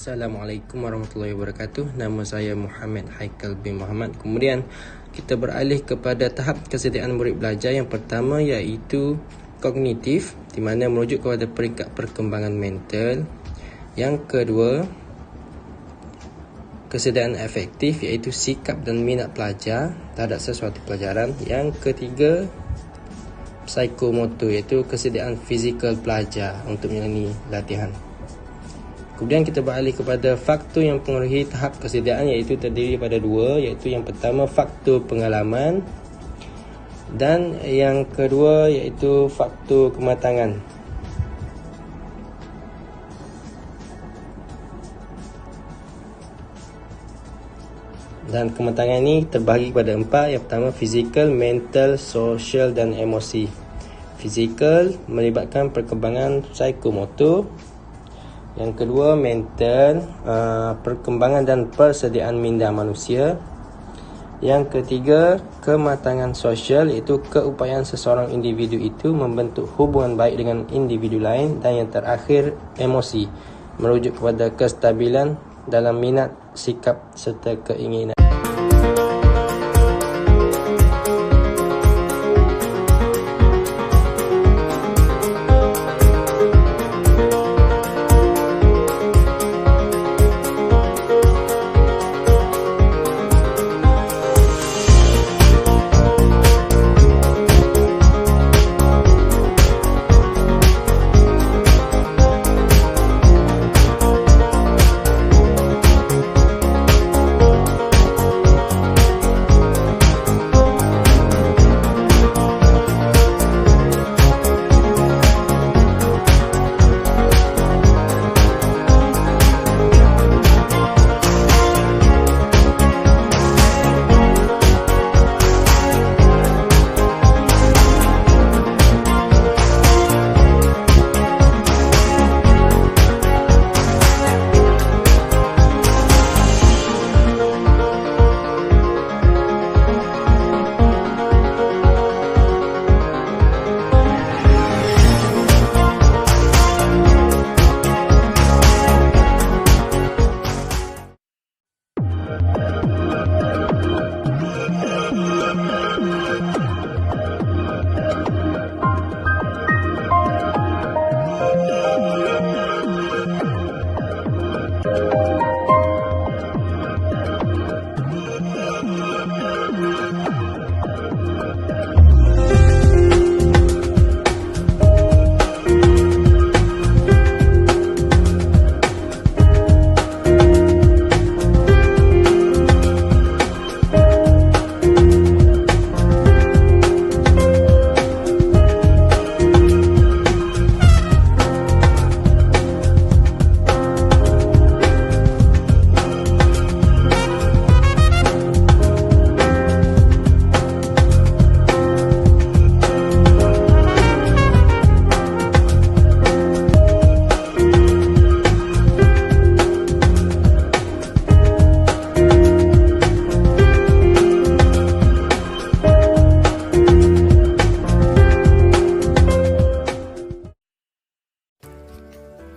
Assalamualaikum warahmatullahi wabarakatuh. Nama saya Muhammad Haikal bin Muhammad. Kemudian kita beralih kepada tahap kesediaan murid belajar yang pertama, iaitu kognitif, di mana merujuk kepada peringkat perkembangan mental. Yang kedua, kesediaan afektif, iaitu sikap dan minat pelajar terhadap sesuatu pelajaran. Yang ketiga, psikomotor, iaitu kesediaan fizikal pelajar untuk menjalani latihan. Kemudian kita beralih kepada faktor yang mempengaruhi tahap kesediaan, iaitu terdiri pada dua, iaitu yang pertama faktor pengalaman dan yang kedua iaitu faktor kematangan. Dan kematangan ini terbahagi kepada empat. Yang pertama fizikal, mental, sosial dan emosi. Fizikal melibatkan perkembangan psikomotor. Yang kedua mental, perkembangan dan persediaan minda manusia. Yang ketiga kematangan sosial, iaitu keupayaan seseorang individu itu membentuk hubungan baik dengan individu lain. Dan yang terakhir emosi, merujuk kepada kestabilan dalam minat, sikap serta keinginan.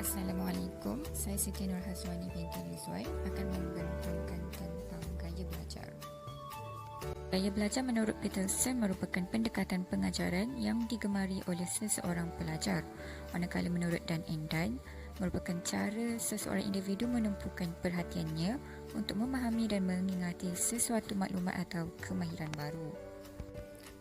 Assalamualaikum, saya Siti Nur Hazwani binti Rizwan akan membentangkan tentang gaya belajar. Gaya belajar menurut Peterson merupakan pendekatan pengajaran yang digemari oleh seseorang pelajar, manakala menurut Dan and Dan merupakan cara seseorang individu menumpukan perhatiannya untuk memahami dan mengingati sesuatu maklumat atau kemahiran baru.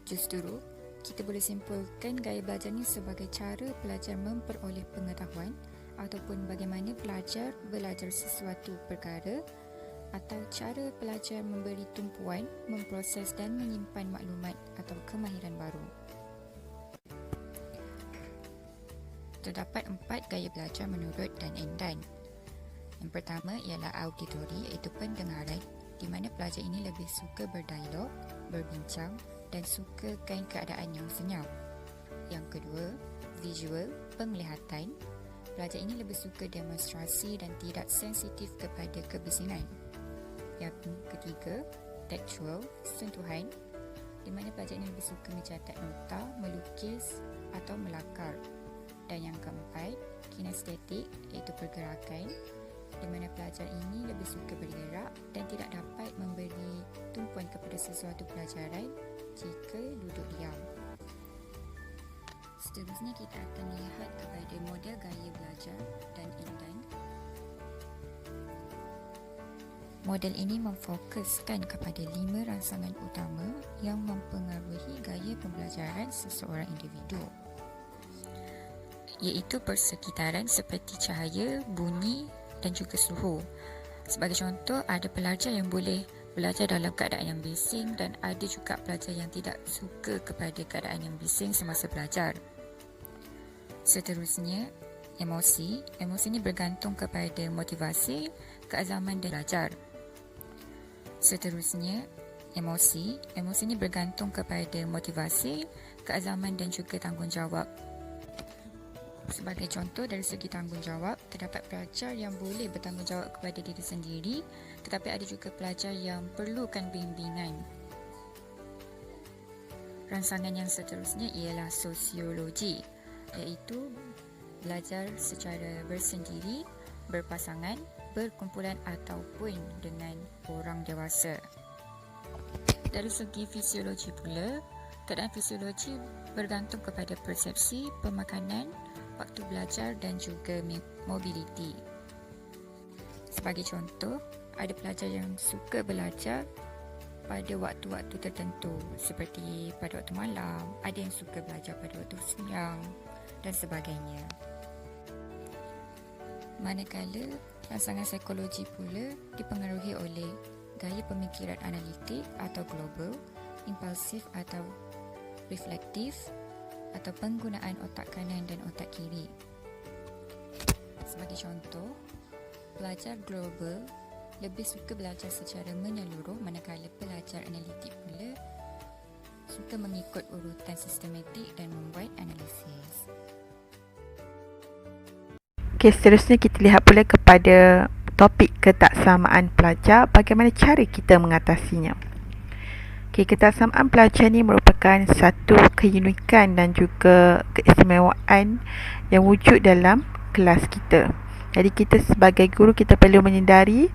Justru, kita boleh simpulkan gaya belajar ini sebagai cara pelajar memperoleh pengetahuan ataupun bagaimana pelajar belajar sesuatu perkara atau cara pelajar memberi tumpuan, memproses dan menyimpan maklumat atau kemahiran baru. Terdapat 4 gaya belajar menurut Dan and Dan. Yang pertama ialah auditory, iaitu pendengaran, di mana pelajar ini lebih suka berdialog, berbincang dan sukakan keadaan yang senyap. Yang kedua, visual, penglihatan. Pelajar ini lebih suka demonstrasi dan tidak sensitif kepada kebisingan. Yang ketiga, tactual, sentuhan, di mana pelajar ini lebih suka mencatat nota, melukis atau melakar. Dan yang keempat, kinestetik, iaitu pergerakan. di mana pelajar ini lebih suka bergerak dan tidak dapat memberi tumpuan kepada sesuatu pelajaran jika duduk diam. Seterusnya kita akan lihat kepada model gaya belajar dan indan. Model ini memfokuskan kepada 5 rangsangan utama yang mempengaruhi gaya pembelajaran seseorang individu, iaitu persekitaran seperti cahaya, bunyi dan juga suhu. Sebagai contoh, ada pelajar yang boleh belajar dalam keadaan yang bising dan ada juga pelajar yang tidak suka kepada keadaan yang bising semasa belajar. Seterusnya, emosi. Emosi ini bergantung kepada motivasi, keazaman dan belajar. Seterusnya, emosi. Emosi ini bergantung kepada motivasi, keazaman dan juga tanggungjawab. Sebagai contoh, dari segi tanggungjawab, terdapat pelajar yang boleh bertanggungjawab kepada diri sendiri, tetapi ada juga pelajar yang perlukan bimbingan. Rangsangan yang seterusnya ialah sosiologi, iaitu belajar secara bersendiri, berpasangan, berkumpulan ataupun dengan orang dewasa. Dari segi fisiologi pula, keadaan fisiologi bergantung kepada persepsi, pemakanan, waktu belajar dan juga mobiliti. Sebagai contoh, ada pelajar yang suka belajar pada waktu-waktu tertentu seperti pada waktu malam, ada yang suka belajar pada waktu siang dan sebagainya. Manakala rangsangan psikologi pula dipengaruhi oleh gaya pemikiran analitik atau global, impulsif atau reflektif, atau penggunaan otak kanan dan otak kiri. Sebagai contoh, pelajar global lebih suka belajar secara menyeluruh, manakala pelajar analitik pula suka mengikut urutan sistematik dan membuat analisis. Okey, seterusnya kita lihat pula kepada topik ketaksamaan pelajar, bagaimana cara kita mengatasinya. Okey, ketaksamaan pelajar ni merupakan satu keunikan dan juga keistimewaan yang wujud dalam kelas kita. Jadi kita sebagai guru, kita perlu menyedari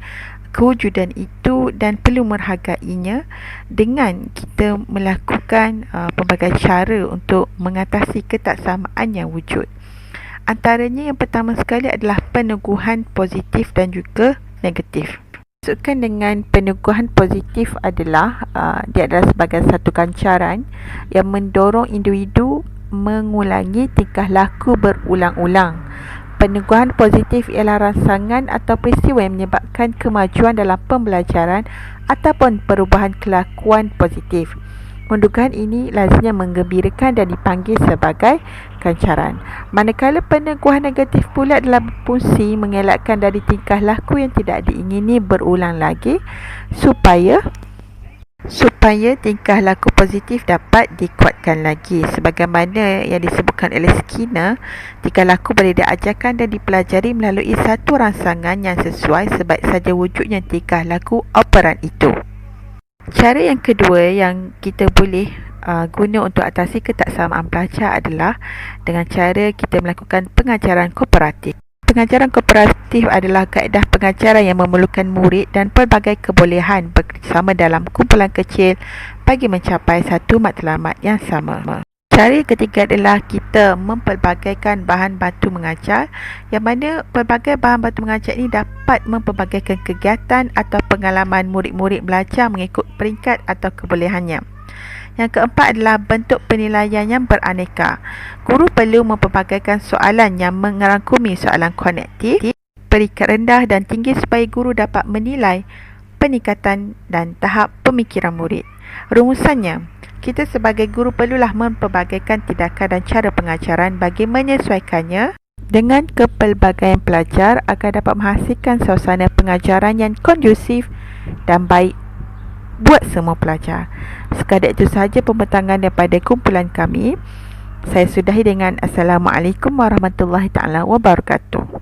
kewujudan itu dan perlu menghargainya dengan kita melakukan pelbagai cara untuk mengatasi ketaksamaan yang wujud. Antaranya yang pertama sekali adalah peneguhan positif dan juga negatif. Maksudkan dengan peneguhan positif adalah dia adalah sebagai satu gancaran yang mendorong individu mengulangi tingkah laku berulang-ulang. Peneguhan positif ialah rangsangan atau peristiwa yang menyebabkan kemajuan dalam pembelajaran ataupun perubahan kelakuan positif. Peneguhan ini lazimnya menggembirakan dan dipanggil sebagai gancaran. Manakala peneguhan negatif pula adalah berfungsi mengelakkan dari tingkah laku yang tidak diingini berulang lagi supaya tingkah laku positif dapat dikuatkan lagi. Sebagaimana yang disebutkan oleh Skinner, tingkah laku boleh diajarkan dan dipelajari melalui satu rangsangan yang sesuai sebaik saja wujudnya tingkah laku operan itu. Cara yang kedua yang kita boleh guna untuk atasi ketaksamaan pelajar adalah dengan cara kita melakukan pengajaran kooperatif. Pengajaran kooperatif adalah kaedah pengajaran yang memerlukan murid dan pelbagai kebolehan bekerjasama dalam kumpulan kecil bagi mencapai satu matlamat yang sama. Cara ketiga adalah kita mempelbagaikan bahan bantu mengajar, yang mana pelbagai bahan bantu mengajar ini dapat mempelbagaikan kegiatan atau pengalaman murid-murid belajar mengikut peringkat atau kebolehannya. Yang keempat adalah bentuk penilaian yang beraneka. Guru perlu mempelbagaikan soalan yang merangkumi soalan konektif, peringkat rendah dan tinggi supaya guru dapat menilai peningkatan dan tahap pemikiran murid. Rumusannya, kita sebagai guru perlulah mempelbagaikan tindakan dan cara pengajaran bagi menyesuaikannya dengan kepelbagaian pelajar agar dapat menghasilkan suasana pengajaran yang kondusif dan baik buat semua pelajar. Sekadar itu sahaja pembentangan daripada kumpulan kami. Saya sudahi dengan Assalamualaikum warahmatullahi taala wabarakatuh.